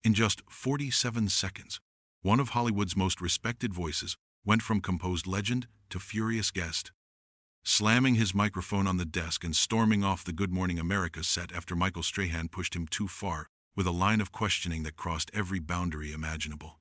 In just 47 seconds, one of Hollywood's most respected voices went from composed legend to furious guest, slamming his microphone on the desk and storming off the Good Morning America set after Michael Strahan pushed him too far, with a line of questioning that crossed every boundary imaginable.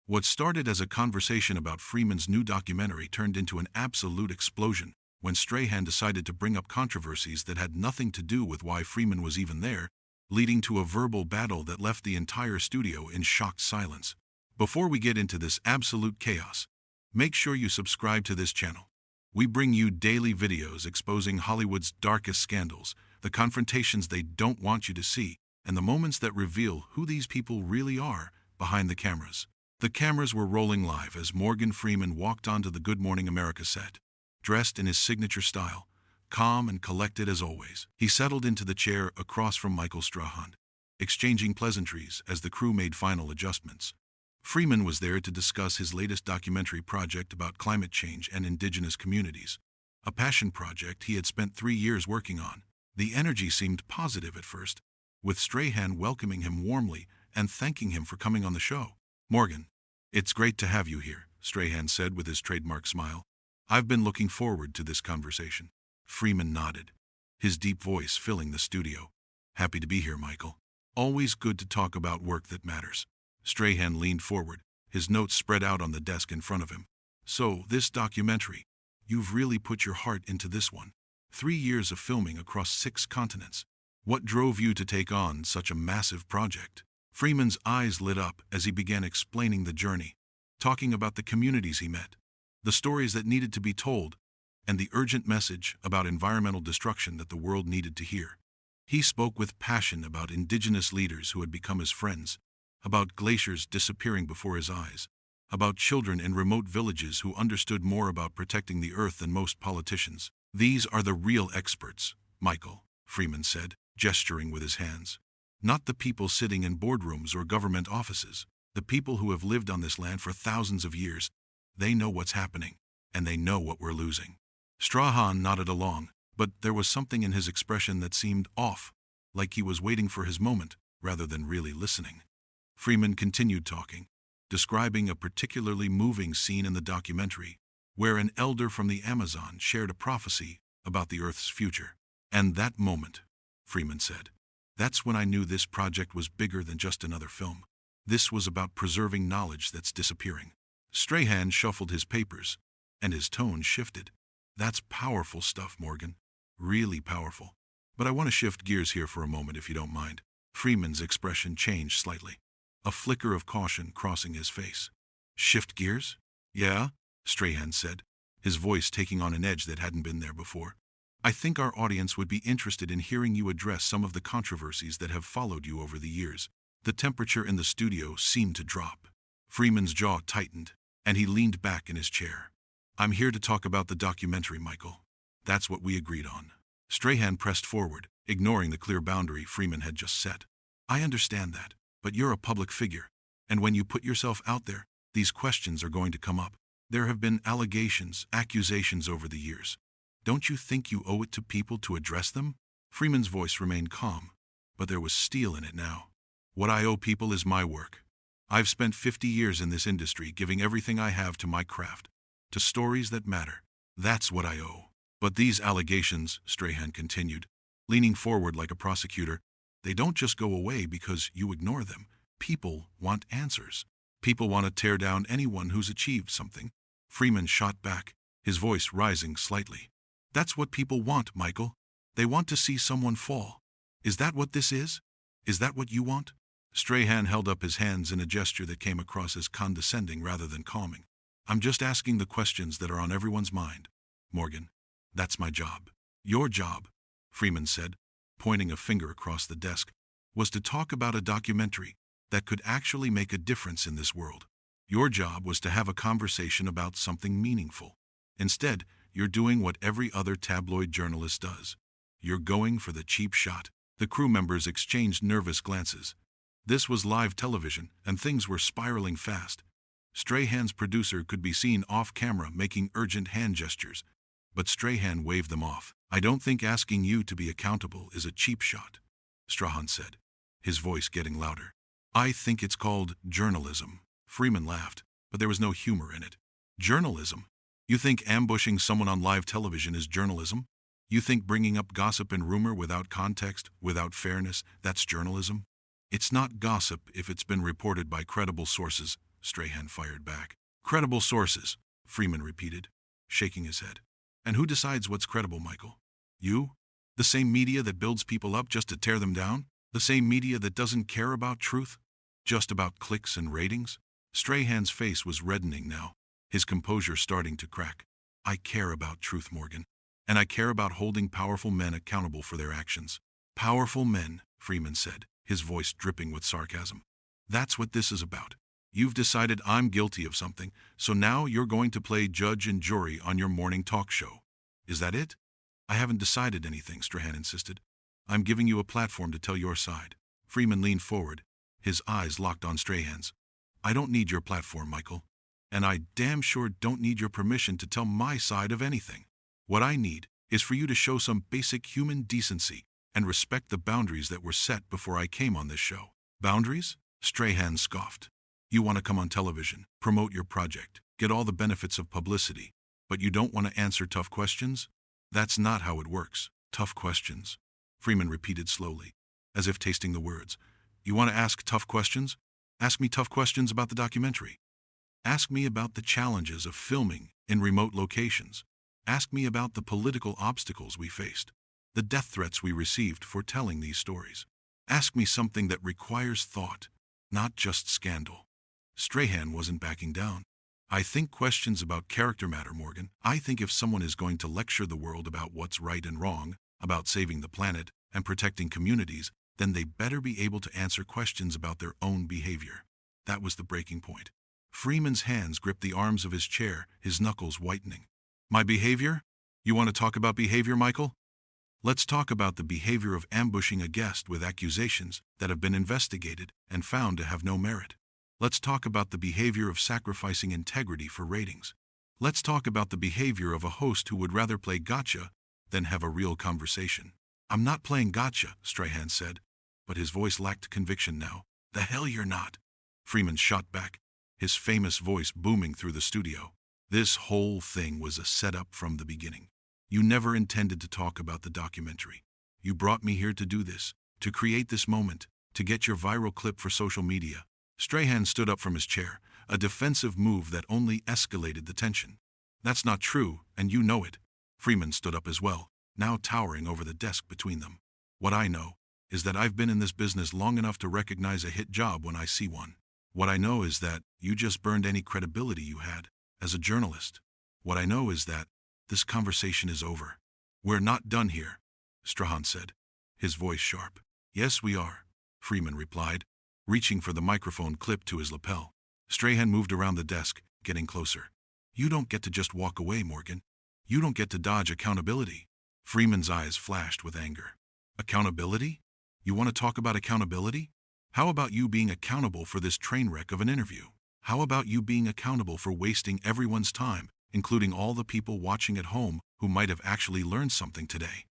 What started as a conversation about Freeman's new documentary turned into an absolute explosion when Strahan decided to bring up controversies that had nothing to do with why Freeman was even there, leading to a verbal battle that left the entire studio in shocked silence. Before we get into this absolute chaos, make sure you subscribe to this channel. We bring you daily videos exposing Hollywood's darkest scandals, the confrontations they don't want you to see, and the moments that reveal who these people really are behind the cameras. The cameras were rolling live as Morgan Freeman walked onto the Good Morning America set, dressed in his signature style, calm and collected as always. He settled into the chair across from Michael Strahan, exchanging pleasantries as the crew made final adjustments. Freeman was there to discuss his latest documentary project about climate change and indigenous communities, a passion project he had spent 3 years working on. The energy seemed positive at first, with Strahan welcoming him warmly and thanking him for coming on the show. "Morgan, it's great to have you here," Strahan said with his trademark smile. "I've been looking forward to this conversation." Freeman nodded, his deep voice filling the studio. "Happy to be here, Michael. Always good to talk about work that matters." Strahan leaned forward, his notes spread out on the desk in front of him. "So, this documentary, you've really put your heart into this one. 3 years of filming across 6 continents. What drove you to take on such a massive project?" Freeman's eyes lit up as he began explaining the journey, talking about the communities he met, the stories that needed to be told, and the urgent message about environmental destruction that the world needed to hear. He spoke with passion about indigenous leaders who had become his friends, about glaciers disappearing before his eyes, about children in remote villages who understood more about protecting the earth than most politicians. "These are the real experts, Michael," Freeman said, gesturing with his hands. "Not the people sitting in boardrooms or government offices, the people who have lived on this land for thousands of years. They know what's happening, and they know what we're losing." Strahan nodded along, but there was something in his expression that seemed off, like he was waiting for his moment rather than really listening. Freeman continued talking, describing a particularly moving scene in the documentary, where an elder from the Amazon shared a prophecy about the Earth's future. "And that moment," Freeman said, "that's when I knew this project was bigger than just another film. This was about preserving knowledge that's disappearing." Strahan shuffled his papers, and his tone shifted. "That's powerful stuff, Morgan. Really powerful. But I want to shift gears here for a moment if you don't mind." Freeman's expression changed slightly, a flicker of caution crossing his face. "Shift gears?" "Yeah," Strahan said, his voice taking on an edge that hadn't been there before. "I think our audience would be interested in hearing you address some of the controversies that have followed you over the years." The temperature in the studio seemed to drop. Freeman's jaw tightened, and he leaned back in his chair. "I'm here to talk about the documentary, Michael. That's what we agreed on." Strahan pressed forward, ignoring the clear boundary Freeman had just set. "I understand that, but you're a public figure, and when you put yourself out there, these questions are going to come up. There have been allegations, accusations over the years. Don't you think you owe it to people to address them?" Freeman's voice remained calm, but there was steel in it now. "What I owe people is my work. I've spent 50 years in this industry giving everything I have to my craft, to stories that matter. That's what I owe. But these allegations," Strahan continued, leaning forward like a prosecutor, "they don't just go away because you ignore them. People want answers. People want to tear down anyone who's achieved something." Freeman shot back, his voice rising slightly. "That's what people want, Michael. They want to see someone fall. Is that what this is? Is that what you want?" Strahan held up his hands in a gesture that came across as condescending rather than calming. "I'm just asking the questions that are on everyone's mind, Morgan. That's my job." "Your job," Freeman said, pointing a finger across the desk, "was to talk about a documentary that could actually make a difference in this world. Your job was to have a conversation about something meaningful. Instead, you're doing what every other tabloid journalist does. You're going for the cheap shot." The crew members exchanged nervous glances. This was live television, and things were spiraling fast. Strahan's producer could be seen off-camera making urgent hand gestures, but Strahan waved them off. "I don't think asking you to be accountable is a cheap shot," Strahan said, his voice getting louder. I think it's called journalism. Freeman laughed, but there was no humor in it. Journalism? You think ambushing someone on live television is journalism? You think bringing up gossip and rumor without context, without fairness, that's journalism? It's not gossip if it's been reported by credible sources, Strahan fired back. Credible sources, Freeman repeated, shaking his head. And who decides what's credible, Michael? You? The same media that builds people up just to tear them down? The same media that doesn't care about truth? Just about clicks and ratings? Strahan's face was reddening now, his composure starting to crack. I care about truth, Morgan. And I care about holding powerful men accountable for their actions. Powerful men, Freeman said, his voice dripping with sarcasm. That's what this is about. You've decided I'm guilty of something, so now you're going to play judge and jury on your morning talk show. Is that it? I haven't decided anything, Strahan insisted. I'm giving you a platform to tell your side. Freeman leaned forward, his eyes locked on Strahan's. I don't need your platform, Michael. And I damn sure don't need your permission to tell my side of anything. What I need is for you to show some basic human decency and respect the boundaries that were set before I came on this show. Boundaries? Strahan scoffed. You want to come on television, promote your project, get all the benefits of publicity, but you don't want to answer tough questions? That's not how it works. Tough questions. Freeman repeated slowly, as if tasting the words. You want to ask tough questions? Ask me tough questions about the documentary. Ask me about the challenges of filming in remote locations. Ask me about the political obstacles we faced, the death threats we received for telling these stories. Ask me something that requires thought, not just scandal. Strahan wasn't backing down. I think questions about character matter, Morgan. I think if someone is going to lecture the world about what's right and wrong, about saving the planet and protecting communities, then they better be able to answer questions about their own behavior. That was the breaking point. Freeman's hands gripped the arms of his chair, his knuckles whitening. My behavior? You want to talk about behavior, Michael? Let's talk about the behavior of ambushing a guest with accusations that have been investigated and found to have no merit. Let's talk about the behavior of sacrificing integrity for ratings. Let's talk about the behavior of a host who would rather play gotcha than have a real conversation. I'm not playing gotcha, Strahan said, but his voice lacked conviction now. The hell you're not. Freeman shot back, his famous voice booming through the studio. This whole thing was a setup from the beginning. You never intended to talk about the documentary. You brought me here to do this, to create this moment, to get your viral clip for social media. Strahan stood up from his chair, a defensive move that only escalated the tension. That's not true, and you know it. Freeman stood up as well, now towering over the desk between them. What I know is that I've been in this business long enough to recognize a hit job when I see one. What I know is that you just burned any credibility you had as a journalist. What I know is that this conversation is over. We're not done here, Strahan said, his voice sharp. Yes, we are, Freeman replied, reaching for the microphone clipped to his lapel. Strahan moved around the desk, getting closer. You don't get to just walk away, Morgan. You don't get to dodge accountability. Freeman's eyes flashed with anger. Accountability? You want to talk about accountability? How about you being accountable for this train wreck of an interview? How about you being accountable for wasting everyone's time, including all the people watching at home who might have actually learned something today?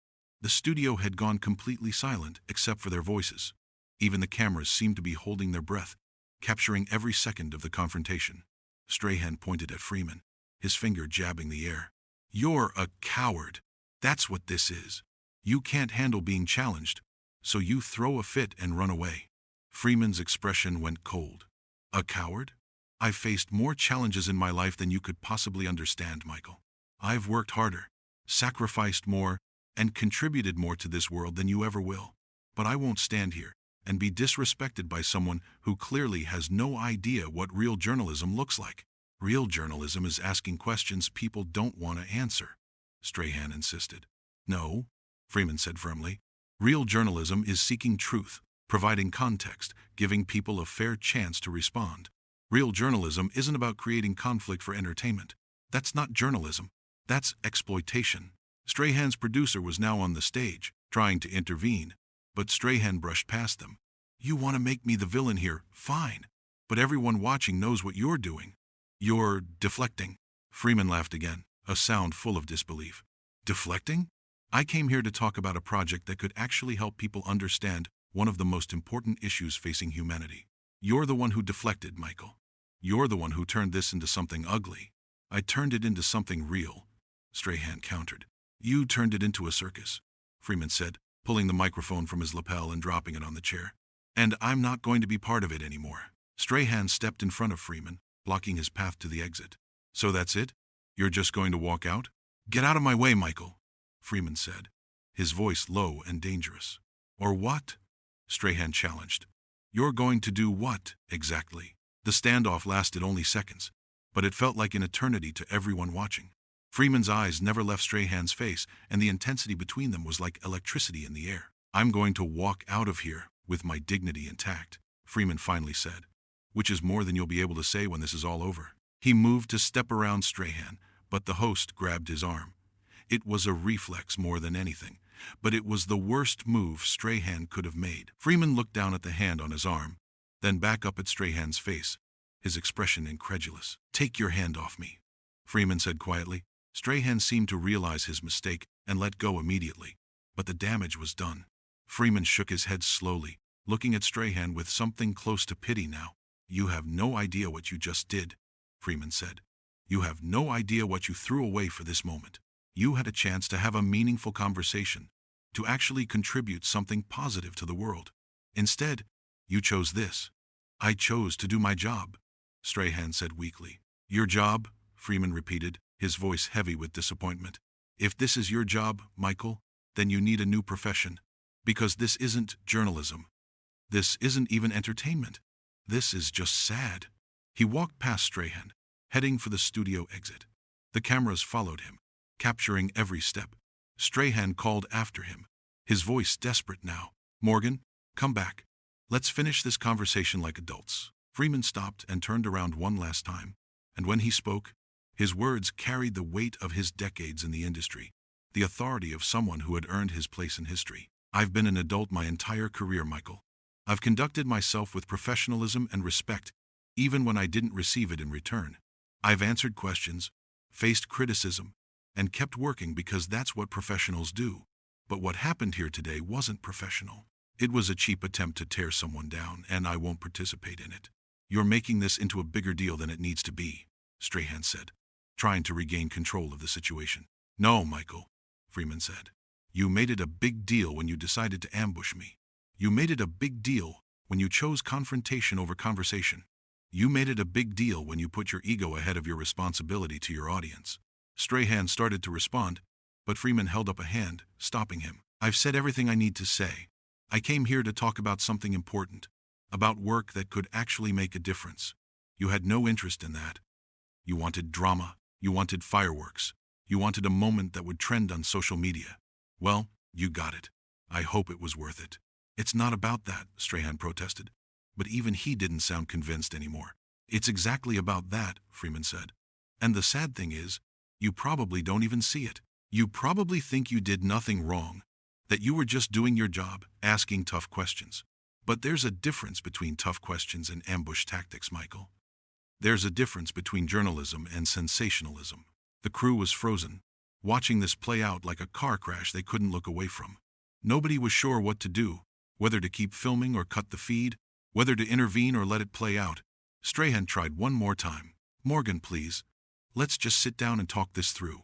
The studio had gone completely silent except for their voices. Even the cameras seemed to be holding their breath, capturing every second of the confrontation. Strahan pointed at Freeman, his finger jabbing the air. You're a coward. That's what this is. You can't handle being challenged, so you throw a fit and run away. Freeman's expression went cold. A coward? I've faced more challenges in my life than you could possibly understand, Michael. I've worked harder, sacrificed more, and contributed more to this world than you ever will. But I won't stand here and be disrespected by someone who clearly has no idea what real journalism looks like. Real journalism is asking questions people don't want to answer, Strahan insisted. No, Freeman said firmly. Real journalism is seeking truth, providing context, giving people a fair chance to respond. Real journalism isn't about creating conflict for entertainment. That's not journalism. That's exploitation. Strahan's producer was now on the stage, trying to intervene, but Strahan brushed past them. You want to make me the villain here? Fine. But everyone watching knows what you're doing. You're deflecting. Freeman laughed again, a sound full of disbelief. Deflecting? I came here to talk about a project that could actually help people understand one of the most important issues facing humanity. You're the one who deflected, Michael. You're the one who turned this into something ugly. I turned it into something real, Strahan countered. You turned it into a circus, Freeman said, pulling the microphone from his lapel and dropping it on the chair. And I'm not going to be part of it anymore. Strahan stepped in front of Freeman, blocking his path to the exit. So that's it? You're just going to walk out? Get out of my way, Michael, Freeman said, his voice low and dangerous. Or what? Strahan challenged. You're going to do what, exactly? The standoff lasted only seconds, but it felt like an eternity to everyone watching. Freeman's eyes never left Strahan's face, and the intensity between them was like electricity in the air. I'm going to walk out of here with my dignity intact, Freeman finally said, which is more than you'll be able to say when this is all over. He moved to step around Strahan, but the host grabbed his arm. It was a reflex more than anything, but it was the worst move Strahan could have made. Freeman looked down at the hand on his arm, then back up at Strahan's face, his expression incredulous. Take your hand off me, Freeman said quietly. Strahan seemed to realize his mistake and let go immediately, but the damage was done. Freeman shook his head slowly, looking at Strahan with something close to pity now. You have no idea what you just did, Freeman said. You have no idea what you threw away for this moment. You had a chance to have a meaningful conversation, to actually contribute something positive to the world. Instead, you chose this. I chose to do my job, Strahan said weakly. Your job? Freeman repeated, his voice heavy with disappointment. If this is your job, Michael, then you need a new profession. Because this isn't journalism. This isn't even entertainment. This is just sad. He walked past Strahan, heading for the studio exit. The cameras followed him, capturing every step. Strahan called after him, his voice desperate now. Morgan, come back. Let's finish this conversation like adults. Freeman stopped and turned around one last time, and when he spoke, his words carried the weight of his decades in the industry, the authority of someone who had earned his place in history. I've been an adult my entire career, Michael. I've conducted myself with professionalism and respect, even when I didn't receive it in return. I've answered questions, faced criticism, and kept working because that's what professionals do. But what happened here today wasn't professional. It was a cheap attempt to tear someone down, and I won't participate in it. You're making this into a bigger deal than it needs to be, Strahan said, trying to regain control of the situation. No, Michael, Freeman said. You made it a big deal when you decided to ambush me. You made it a big deal when you chose confrontation over conversation. You made it a big deal when you put your ego ahead of your responsibility to your audience. Strahan started to respond, but Freeman held up a hand, stopping him. I've said everything I need to say. I came here to talk about something important, about work that could actually make a difference. You had no interest in that. You wanted drama. You wanted fireworks. You wanted a moment that would trend on social media. Well, you got it. I hope it was worth it. It's not about that, Strahan protested. But even he didn't sound convinced anymore. It's exactly about that, Freeman said. And the sad thing is, you probably don't even see it. You probably think you did nothing wrong, that you were just doing your job, asking tough questions. But there's a difference between tough questions and ambush tactics, Michael. There's a difference between journalism and sensationalism. The crew was frozen, watching this play out like a car crash they couldn't look away from. Nobody was sure what to do, whether to keep filming or cut the feed, whether to intervene or let it play out. Strahan tried one more time. Morgan, please. Let's just sit down and talk this through.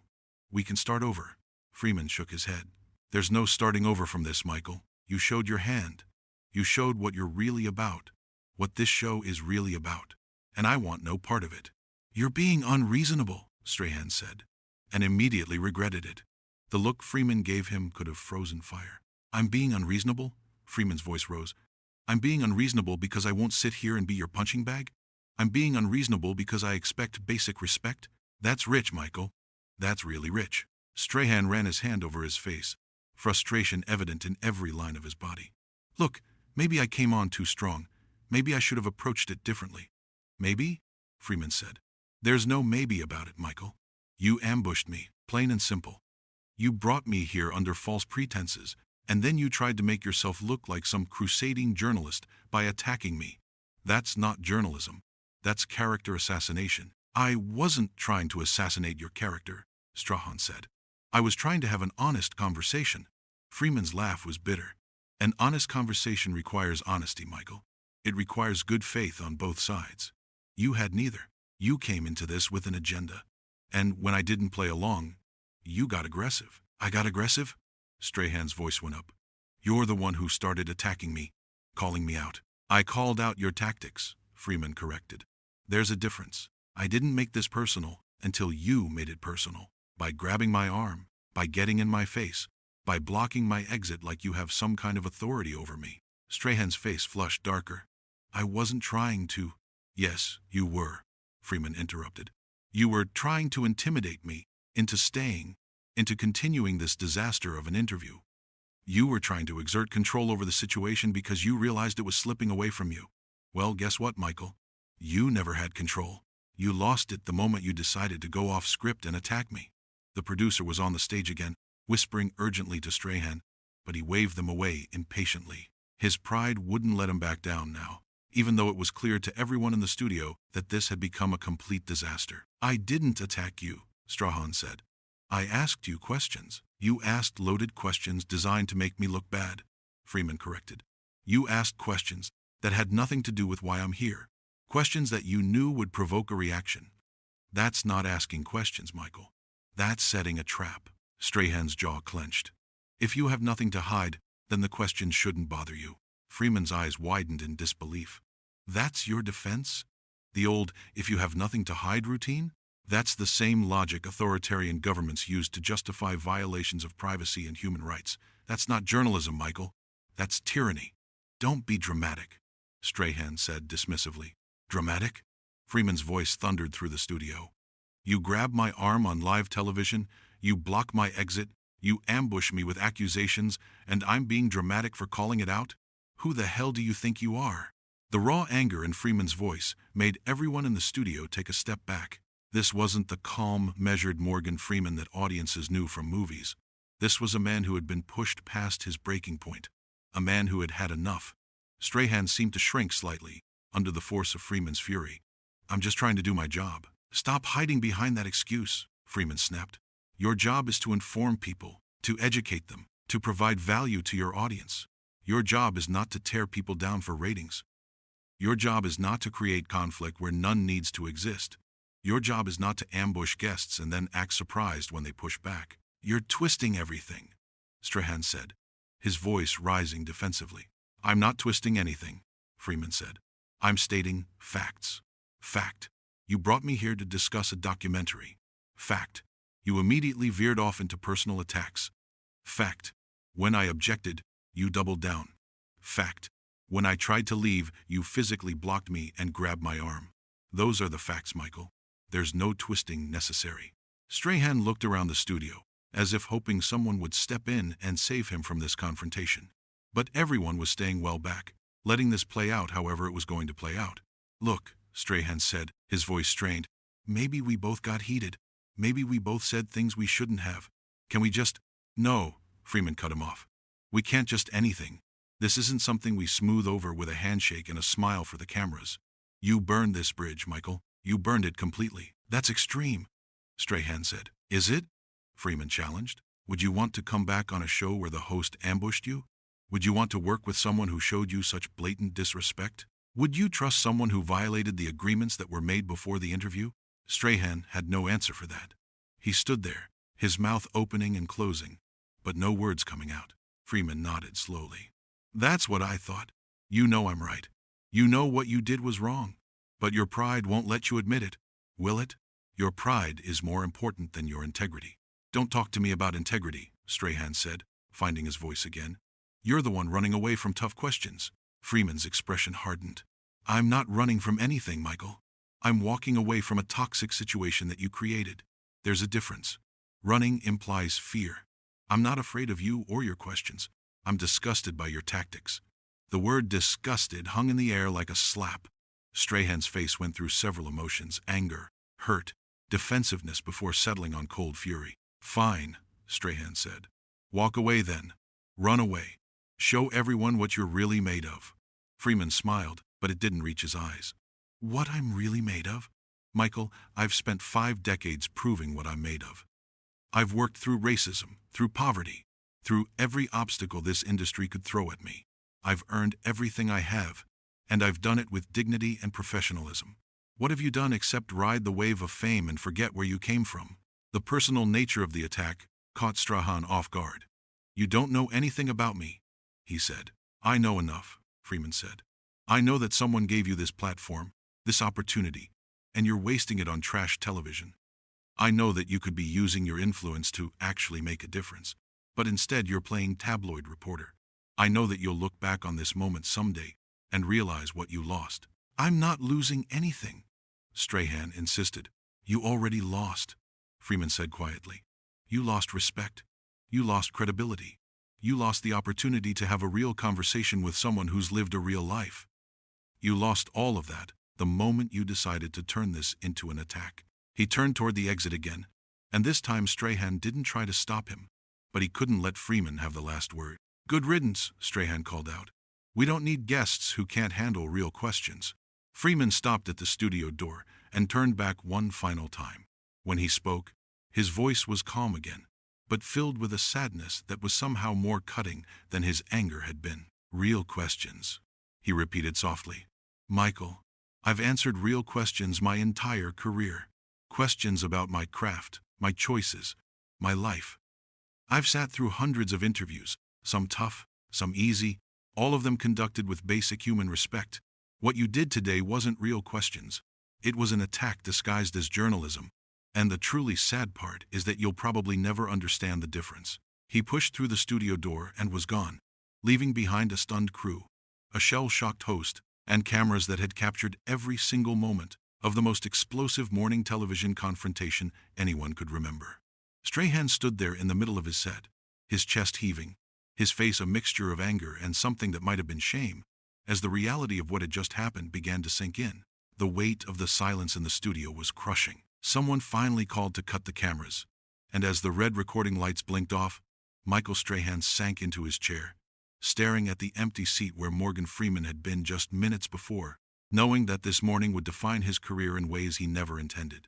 We can start over. Freeman shook his head. There's no starting over from this, Michael. You showed your hand. You showed what you're really about, what this show is really about. And I want no part of it. You're being unreasonable, Strahan said, and immediately regretted it. The look Freeman gave him could have frozen fire. I'm being unreasonable? Freeman's voice rose. I'm being unreasonable because I won't sit here and be your punching bag? I'm being unreasonable because I expect basic respect? That's rich, Michael. That's really rich. Strahan ran his hand over his face, frustration evident in every line of his body. Look, maybe I came on too strong. Maybe I should have approached it differently. Maybe? Freeman said. There's no maybe about it, Michael. You ambushed me, plain and simple. You brought me here under false pretenses, and then you tried to make yourself look like some crusading journalist by attacking me. That's not journalism. That's character assassination. I wasn't trying to assassinate your character, Strahan said. I was trying to have an honest conversation. Freeman's laugh was bitter. An honest conversation requires honesty, Michael. It requires good faith on both sides. You had neither. You came into this with an agenda. And when I didn't play along, you got aggressive. I got aggressive? Strahan's voice went up. You're the one who started attacking me, calling me out. I called out your tactics, Freeman corrected. There's a difference. I didn't make this personal until you made it personal. By grabbing my arm, by getting in my face, by blocking my exit like you have some kind of authority over me. Strahan's face flushed darker. I wasn't trying to. Yes, you were, Freeman interrupted. You were trying to intimidate me into staying, into continuing this disaster of an interview. You were trying to exert control over the situation because you realized it was slipping away from you. Well, guess what, Michael? You never had control. You lost it the moment you decided to go off script and attack me. The producer was on the stage again, whispering urgently to Strahan, but he waved them away impatiently. His pride wouldn't let him back down now, even though it was clear to everyone in the studio that this had become a complete disaster. I didn't attack you, Strahan said. I asked you questions. You asked loaded questions designed to make me look bad, Freeman corrected. You asked questions that had nothing to do with why I'm here. Questions that you knew would provoke a reaction. That's not asking questions, Michael. That's setting a trap. Strahan's jaw clenched. If you have nothing to hide, then the question shouldn't bother you. Freeman's eyes widened in disbelief. That's your defense? The old, if you have nothing to hide routine? That's the same logic authoritarian governments use to justify violations of privacy and human rights. That's not journalism, Michael. That's tyranny. Don't be dramatic, Strahan said dismissively. Dramatic? Freeman's voice thundered through the studio. You grab my arm on live television, you block my exit, you ambush me with accusations, and I'm being dramatic for calling it out? Who the hell do you think you are? The raw anger in Freeman's voice made everyone in the studio take a step back. This wasn't the calm, measured Morgan Freeman that audiences knew from movies. This was a man who had been pushed past his breaking point, a man who had had enough. Strahan seemed to shrink slightly under the force of Freeman's fury. I'm just trying to do my job. Stop hiding behind that excuse, Freeman snapped. Your job is to inform people, to educate them, to provide value to your audience. Your job is not to tear people down for ratings. Your job is not to create conflict where none needs to exist. Your job is not to ambush guests and then act surprised when they push back. You're twisting everything, Strahan said, his voice rising defensively. I'm not twisting anything, Freeman said. I'm stating facts. Fact. You brought me here to discuss a documentary. Fact. You immediately veered off into personal attacks. Fact. When I objected, you doubled down. Fact. When I tried to leave, you physically blocked me and grabbed my arm. Those are the facts, Michael. There's no twisting necessary. Strahan looked around the studio, as if hoping someone would step in and save him from this confrontation. But everyone was staying well back, letting this play out however it was going to play out. Look, Strahan said, his voice strained. Maybe we both got heated. Maybe we both said things we shouldn't have. Can we just… No, Freeman cut him off. We can't just anything. This isn't something we smooth over with a handshake and a smile for the cameras. You burned this bridge, Michael. You burned it completely. That's extreme, Strahan said. Is it? Freeman challenged. Would you want to come back on a show where the host ambushed you? Would you want to work with someone who showed you such blatant disrespect? Would you trust someone who violated the agreements that were made before the interview? Strahan had no answer for that. He stood there, his mouth opening and closing, but no words coming out. Freeman nodded slowly. That's what I thought. You know I'm right. You know what you did was wrong. But your pride won't let you admit it, will it? Your pride is more important than your integrity. Don't talk to me about integrity, Strahan said, finding his voice again. You're the one running away from tough questions. Freeman's expression hardened. I'm not running from anything, Michael. I'm walking away from a toxic situation that you created. There's a difference. Running implies fear. I'm not afraid of you or your questions. I'm disgusted by your tactics. The word disgusted hung in the air like a slap. Strahan's face went through several emotions: anger, hurt, defensiveness before settling on cold fury. Fine, Strahan said. Walk away then. Run away. Show everyone what you're really made of. Freeman smiled, but it didn't reach his eyes. What I'm really made of? Michael, I've spent 5 decades proving what I'm made of. I've worked through racism, through poverty, through every obstacle this industry could throw at me. I've earned everything I have, And I've done it with dignity and professionalism. What have you done except ride the wave of fame and forget where you came from? The personal nature of the attack caught Strahan off guard. You don't know anything about me, he said. I know enough, Freeman said. I know that someone gave you this platform, this opportunity, and you're wasting it on trash television. I know that you could be using your influence to actually make a difference, but instead you're playing tabloid reporter. I know that you'll look back on this moment someday and realize what you lost. I'm not losing anything, Strahan insisted. You already lost, Freeman said quietly. You lost respect. You lost credibility. You lost the opportunity to have a real conversation with someone who's lived a real life. You lost all of that the moment you decided to turn this into an attack. He turned toward the exit again, and this time Strahan didn't try to stop him, but he couldn't let Freeman have the last word. Good riddance, Strahan called out. We don't need guests who can't handle real questions. Freeman stopped at the studio door and turned back one final time. When he spoke, his voice was calm again, but filled with a sadness that was somehow more cutting than his anger had been. Real questions, he repeated softly. Michael, I've answered real questions my entire career. Questions about my craft, my choices, my life. I've sat through hundreds of interviews, some tough, some easy, all of them conducted with basic human respect. What you did today wasn't real questions. It was an attack disguised as journalism, and the truly sad part is that you'll probably never understand the difference. He pushed through the studio door and was gone, leaving behind a stunned crew, a shell-shocked host, and cameras that had captured every single moment of the most explosive morning television confrontation anyone could remember. Strahan stood there in the middle of his set, his chest heaving, his face a mixture of anger and something that might have been shame, as the reality of what had just happened began to sink in. The weight of the silence in the studio was crushing. Someone finally called to cut the cameras, and as the red recording lights blinked off, Michael Strahan sank into his chair, staring at the empty seat where Morgan Freeman had been just minutes before, knowing that this morning would define his career in ways he never intended.